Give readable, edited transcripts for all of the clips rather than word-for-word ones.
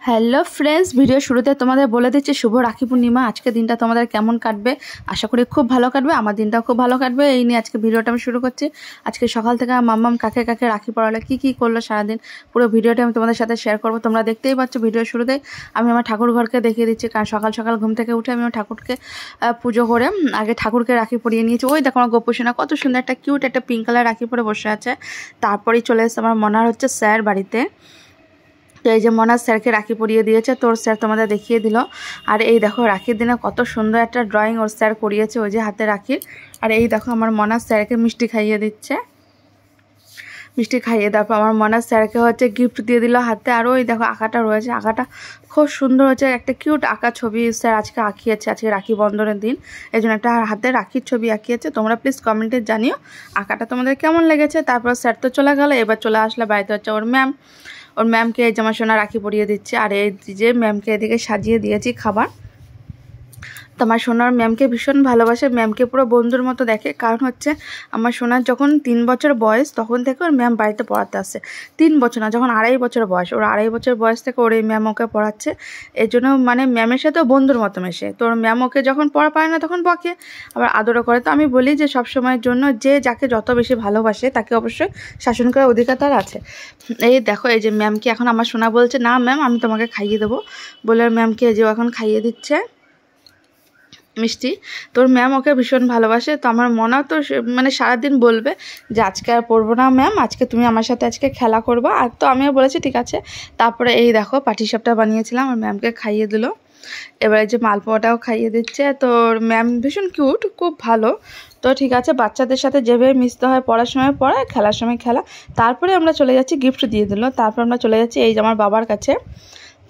Hello friends, video শুরুতে তোমাদের বলে দিচ্ছি শুভ রাখি পূর্ণিমা। আজকে দিনটা তোমাদের কেমন কাটবে, আশা করি খুব ভালো কাটবে। আমার দিনটাও খুব ভালো কাটবে, এই নিয়ে আজকে ভিডিওটা আমি শুরু করছি। আজকে সকাল থেকে মাম্মাম কাকে কাকে রাখি পরালে কী করলো সারাদিন, পুরো ভিডিওটা আমি তোমাদের সাথে শেয়ার করবো। তোমরা দেখতেই পাচ্ছ ভিডিও শুরুতেই আমি আমার ঠাকুর ঘরকে দেখিয়ে দিচ্ছি, কারণ সকাল সকাল ঘুম থেকে উঠে আমি আমার ঠাকুরকে পুজো করে আগে ঠাকুরকে রাখি পরিয়ে নিয়েছি। ওই দেখো আমার গোপুসোনা কত সুন্দর একটা কিউট একটা পিঙ্ক কালার রাখি পরে বসে আছে। তারপরেই চলে এসেছে আমার মনার হচ্ছে স্যার বাড়িতে। তো এই যে মনার স্যারকে রাখি পরিয়ে দিয়েছে, তোর স্যার তোমাদের দেখিয়ে দিল। আর এই দেখো রাখির দিনে কত সুন্দর একটা ড্রয়িং ওর স্যার করিয়েছে ওই যে হাতে রাখির। আর এই দেখো আমার মনার স্যারকে মিষ্টি খাইয়ে দিচ্ছে, মিষ্টি খাইয়ে তারপর আমার মনার স্যারকে হচ্ছে গিফট দিয়ে দিল হাতে। আর ওই দেখো আঁকাটা রয়েছে, আঁকাটা খুব সুন্দর হচ্ছে, একটা কিউট আঁকা ছবি স্যার আজকে আঁকিয়েছে। আজকে রাখি বন্ধনের দিন, এই জন্য একটা হাতে রাখির ছবি আঁকিয়েছে। তোমরা প্লিজ কমেন্টে জানিও আঁকাটা তোমাদের কেমন লেগেছে। তারপর স্যার তো চলে গেল, এবার চলে আসলে বাড়িতে হচ্ছে ওর ম্যাম। ওর ম্যামকে এই জামা সোনা রাখি পরিয়ে দিচ্ছে। আর এই যে ম্যামকে এদিকে সাজিয়ে দিয়েছি খাবার। তোমার সোনার ম্যামকে ভীষণ ভালোবাসে, ম্যামকে পুরো বন্ধুর মতো দেখে। কারণ হচ্ছে আমার সোনার যখন 3 বছর বয়স তখন থেকে ওর ম্যাম বাড়িতে পড়াতে আসে। 3 বছর না, যখন 2.5 বছর বয়স, ওর 2.5 বছর বয়স থেকে ওর এই ম্যাম ওকে পড়াচ্ছে। এর জন্য মানে ম্যামের সাথেও বন্ধুর মতো মেশে। তো ওর ম্যাম ওকে যখন পড়া পায় না তখন বকে, আবার আদরও করে। তো আমি বলি যে সব সময়ের জন্য যে যাকে যত বেশি ভালোবাসে তাকে অবশ্যই শাসন করার অধিকার তার আছে। এই দেখো এই যে ম্যামকে এখন আমার সোনা বলছে না ম্যাম আমি তোমাকে খাইয়ে দেবো বলে ম্যামকে যে এখন খাইয়ে দিচ্ছে মিষ্টি। তোর ম্যাম ওকে ভীষণ ভালোবাসে। তো আমার মনেও তো মানে সারাদিন বলবে যে আজকে আর পড়বো না ম্যাম, আজকে তুমি আমার সাথে আজকে খেলা করবো। আর তো আমিও বলেছি ঠিক আছে। তারপরে এই দেখো পাটিসাপটা বানিয়েছিলাম, আর ম্যামকে খাইয়ে দিল। এবারে যে মালপোয়াটাও খাইয়ে দিচ্ছে। তোর ম্যাম ভীষণ কিউট, খুব ভালো। তো ঠিক আছে, বাচ্চাদের সাথে যেভাবে মিশতে হয়, পড়ার সময় পড়া, খেলার সময় খেলা। তারপরে আমরা চলে যাচ্ছি, গিফট দিয়ে দিল। তারপর আমরা চলে যাচ্ছি এই যে আমার বাবার কাছে।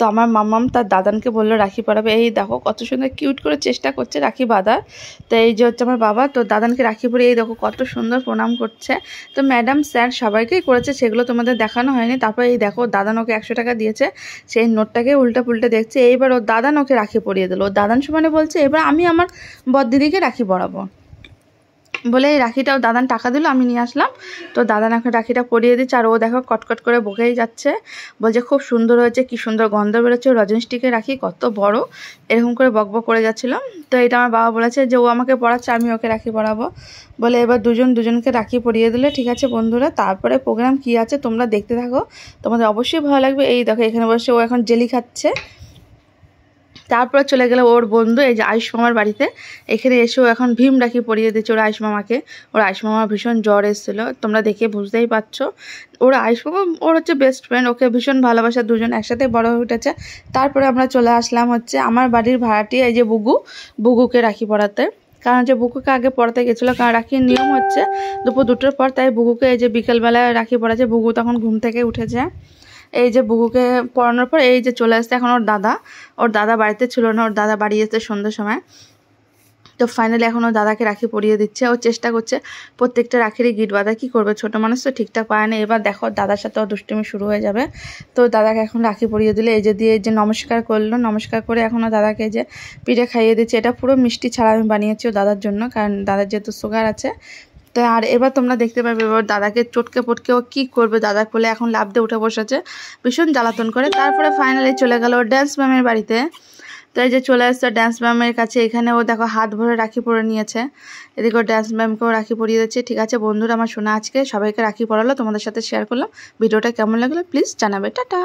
তো আমার মাম্মাম তার দাদানকে বললো রাখি পরাবে। এই দেখো কত সুন্দর কিউট করে চেষ্টা করছে রাখি বাঁধার। তো এই যে হচ্ছে আমার বাবা, তো দাদানকে রাখি পরিয়ে এই দেখো কত সুন্দর প্রণাম করছে। তো ম্যাডাম স্যার সবাইকেই করেছে, সেগুলো তোমাদের দেখানো হয়নি। তারপর এই দেখো দাদান ওকে 100 টাকা দিয়েছে, সেই নোটটাকে উল্টা পুল্টে দেখছে। এইবার ওর দাদান ওকে রাখি পরিয়ে দিল। ও দাদান সমানে বলছে এবার আমি আমার বড়দিদিকে রাখি পরাবো বলে এই রাখিটাও দাদান টাকা দিল, আমি নিয়ে আসলাম। তো দাদান এখন রাখিটা পরিয়ে দিচ্ছে। আর ও দেখো কটকট করে বকেই যাচ্ছে, বলছে খুব সুন্দর হয়েছে, কি সুন্দর গন্ধ বেরোচ্ছে, রজনীষ্টিকের রাখি কত বড়, এরকম করে বকবক করে যাচ্ছিল। তো এটা আমার বাবা বলেছে যে ও আমাকে পড়াচ্ছে আমি ওকে রাখি পরাবো বলে এবার দুজনকে রাখি পরিয়ে দিলে। ঠিক আছে বন্ধুরা, তারপরে প্রোগ্রাম কি আছে তোমরা দেখতে থাকো, তোমাদের অবশ্যই ভালো লাগবে। এই দেখো এখানে বসে ও এখন জেলি খাচ্ছে। তারপরে চলে গেল ওর বন্ধু এই যে আয়ুষ মামার বাড়িতে। এখানে এসেও এখন ভীম রাখি পরিয়ে দিচ্ছে ওর আয়ুষ মামাকে। ওর আয়ুষ মামা ভীষণ জ্বর এসেছিলো, তোমরা দেখে বুঝতেই পারছো। ওর আয়ুষ মামা ওর হচ্ছে বেস্ট ফ্রেন্ড, ওকে ভীষণ ভালোবাসা, দুজন একসাথে বড় হয়ে উঠেছে। তারপরে আমরা চলে আসলাম হচ্ছে আমার বাড়ির ভাড়াটিয়া এই যে বুগুকে রাখি পরাতে। কারণ যে বুকুকে আগে পড়াতে গেছিলো, কারণ রাখির নিয়ম হচ্ছে দুপুর 2টোর পর, তাই বুকুকে এই যে বিকেলবেলায় রাখি পড়াচ্ছে। বুগু তখন ঘুম থেকে উঠেছে। এই যে বুগুকে পড়ানোর পর এই যে চলে আসছে এখন ওর দাদা বাড়িতে ছিল না, ওর দাদা বাড়ি এসছে সন্ধ্যার সময়। তো ফাইনালি এখন ওর দাদাকে রাখি পরিয়ে দিচ্ছে। ও চেষ্টা করছে প্রত্যেকটা রাখিরই গিট বাঁধা, কী করবে ছোটো মানুষ তো ঠিকঠাক পায় না। এবার দেখো দাদার সাথে ওর দুষ্টুমি শুরু হয়ে যাবে। তো দাদাকে এখন রাখি পরিয়ে দিলে এই যে দিয়ে এই যে নমস্কার করলো, নমস্কার করে এখন ও দাদাকে যে পিঠে খাইয়ে দিচ্ছে। এটা পুরো মিষ্টি ছাড়া আমি বানিয়েছি ও দাদার জন্য, কারণ দাদার যেহেতু সুগার আছে। তো আর এবার তোমরা দেখতে পাবে এবার দাদাকে চটকে পটকে ও কী করবে, দাদার কোলে এখন লাফ দিয়ে উঠে বসেছে, ভীষণ জ্বালাতন করে। তারপরে ফাইনালি চলে গেল ওর ড্যান্স ম্যামের বাড়িতে। তো এই যে চলে আসছে ড্যান্স ম্যামের কাছে, এখানে ও দেখো হাত ভরে রাখি পরে নিয়েছে। এদিকে ও ড্যান্স ম্যামকেও রাখি পরিয়ে দিচ্ছে। ঠিক আছে বন্ধুরা, আমার শোনা আজকে সবাইকে রাখি পরালো, তোমাদের সাথে শেয়ার করলাম। ভিডিওটা কেমন লাগলো প্লিজ জানাবে। টাটা।